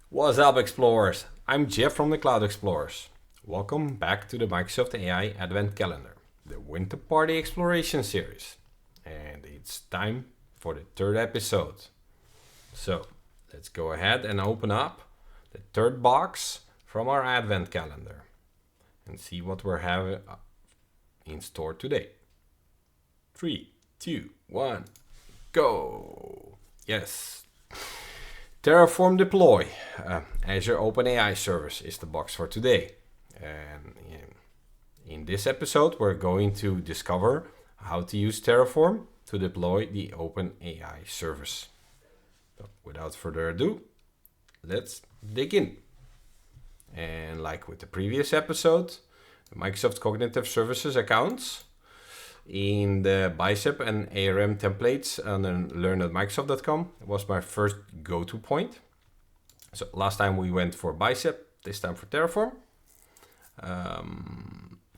What's up, Explorers? I'm Jeff from the Cloud Explorers. Welcome back to the Microsoft AI Advent Calendar, the Winter Party Exploration series. And it's time for the third episode. So let's go ahead and open up the third box from our Advent Calendar and see what we're having in store today. 3, 2, 1, go! Yes. Terraform Deploy, Azure Open AI Service is the box for today. And in this episode, we're going to discover how to use Terraform to deploy the Open AI Service. So without further ado, let's dig in. And like with the previous episode, the Microsoft Cognitive Services accounts in the Bicep and ARM templates on learn.microsoft.com was my first go-to point. So last time we went for Bicep, this time for Terraform.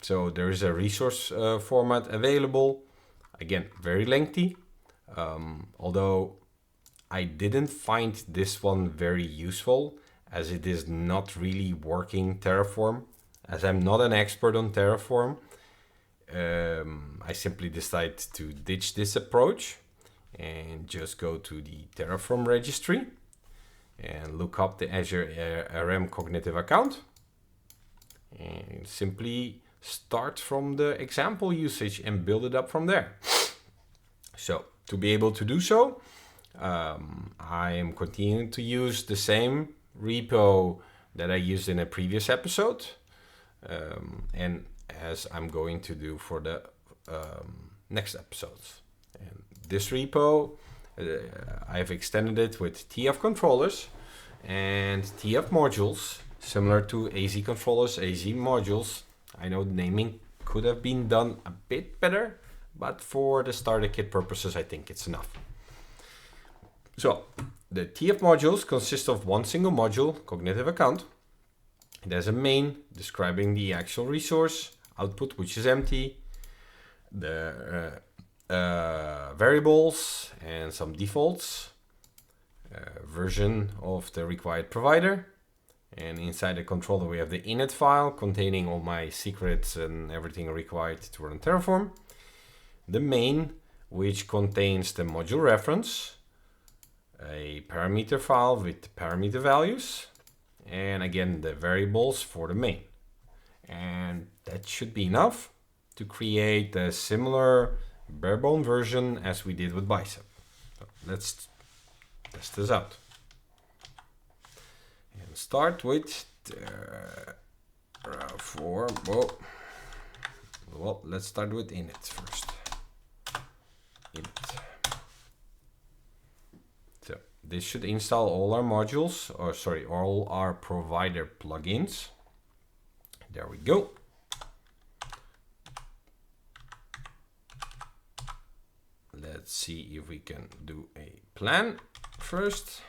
So there is a resource format available. Again, very lengthy. Although I didn't find this one very useful as it is not really working Terraform. As I'm not an expert on Terraform, I simply decided to ditch this approach and just go to the Terraform registry and look up the Azure RM Cognitive account and simply start from the example usage and build it up from there. So to be able to do so, I am continuing to use the same repo that I used in a previous episode, and as I'm going to do for the next episodes. And this repo, I've extended it with TF controllers and TF modules, similar to AZ controllers, AZ modules. I know naming could have been done a bit better, but for the starter kit purposes, I think it's enough. So the TF modules consist of one single module, cognitive account. It has a main describing the actual resource, output, which is empty, the variables and some defaults, version of the required provider, and inside the controller we have the init file containing all my secrets and everything required to run Terraform, the main, which contains the module reference, a parameter file with parameter values, and again the variables for the main. And that should be enough to create a similar barebone version as we did with Bicep. So let's test this out. And start with Terraform. Well, let's start with init first. Init. So this should install all our modules, all our provider plugins. There we go. Let's see if we can do a plan first.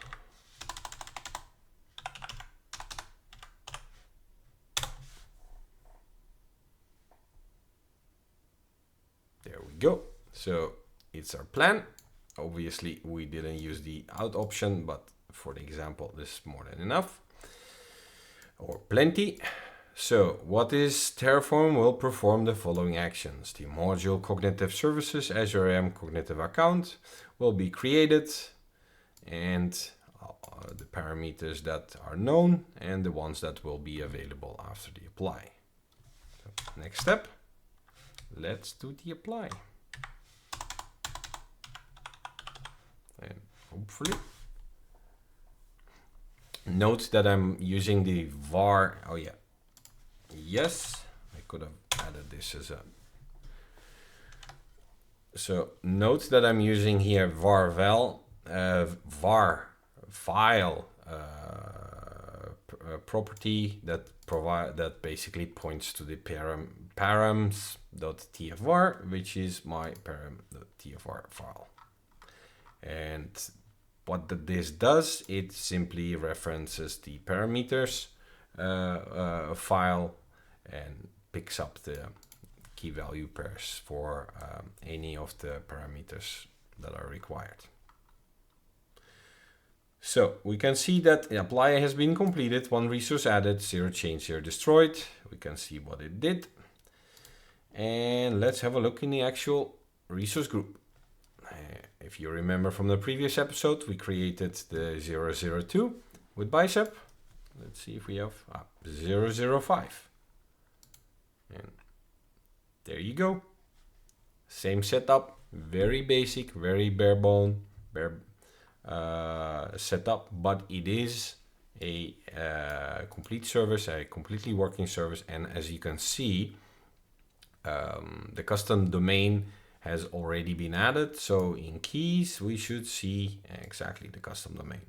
There we go. So it's our plan. Obviously, we didn't use the out option, but for the example, this is more than enough or plenty. So what is Terraform will perform the following actions. The module Cognitive Services Azure AM Cognitive Account will be created, and the parameters that are known and the ones that will be available after the apply. So next step, let's do the apply. And hopefully, note that I'm using the var, yes, I could have added this as a... So note that I'm using here var file property that basically points to the params.tfvar, which is my param.tfr file. And what this does, it simply references the parameters file and picks up the key value pairs for any of the parameters that are required. So we can see that the apply has been completed, 1 resource added, 0 changed, 0 destroyed. We can see what it did. And let's have a look in the actual resource group. If you remember from the previous episode, we created the 002 with bicep. Let's see if we have 005. And there you go. Same setup, very basic, very bare setup, but it is a complete service, a completely working service. And as you can see, the custom domain has already been added. So in keys, we should see exactly the custom domain.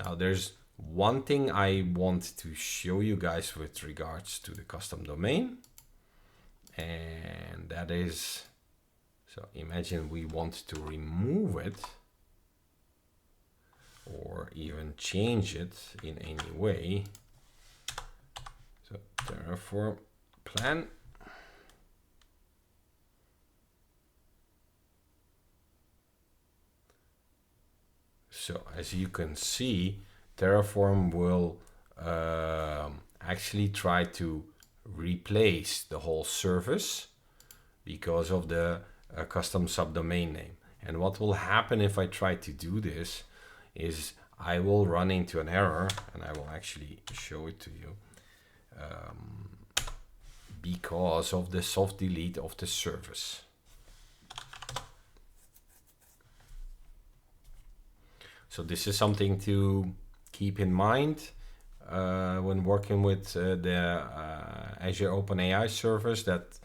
Now there's one thing I want to show you guys with regards to the custom domain. And that is, so imagine we want to remove it or even change it in any way. So Terraform plan. So as you can see, Terraform will actually try to replace the whole service because of the custom subdomain name. And what will happen if I try to do this is I will run into an error, and I will actually show it to you, because of the soft delete of the service. So this is something to keep in mind when working with the Azure OpenAI Service, that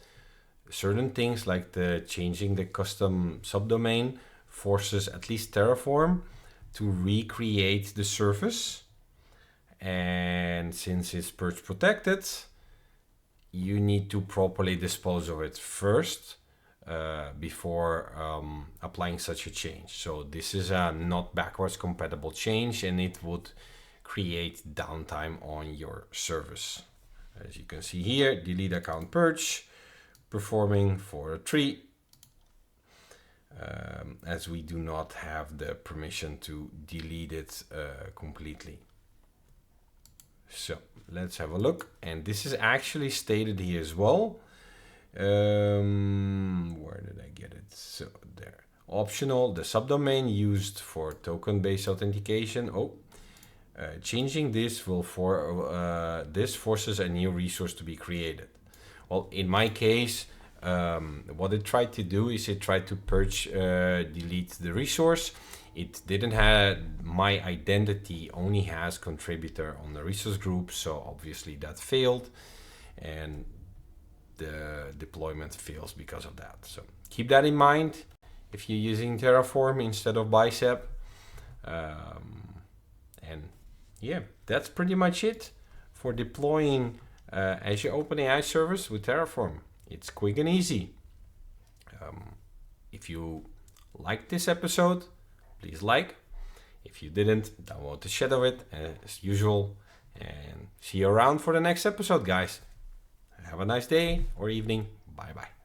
certain things like the changing the custom subdomain forces at least Terraform to recreate the service. And since it's purge protected, you need to properly dispose of it first before applying such a change. So this is a not backwards compatible change, and it would create downtime on your service. As you can see here, delete account purge, performing for a tree, as we do not have the permission to delete it completely. So let's have a look. And this is actually stated here as well. Where did I get it? So there. Optional, the subdomain used for token-based authentication. Changing this will this forces a new resource to be created. Well, in my case, what it tried to do is it tried to purge, delete the resource. It didn't have my identity, only has contributor on the resource group. So obviously that failed, and the deployment fails because of that. So keep that in mind if you're using Terraform instead of Bicep. And yeah, that's pretty much it for deploying Azure OpenAI Service with Terraform. It's quick and easy. If you liked this episode, please like. If you didn't, download the shadow of it as usual. And see you around for the next episode, guys. Have a nice day or evening. Bye-bye.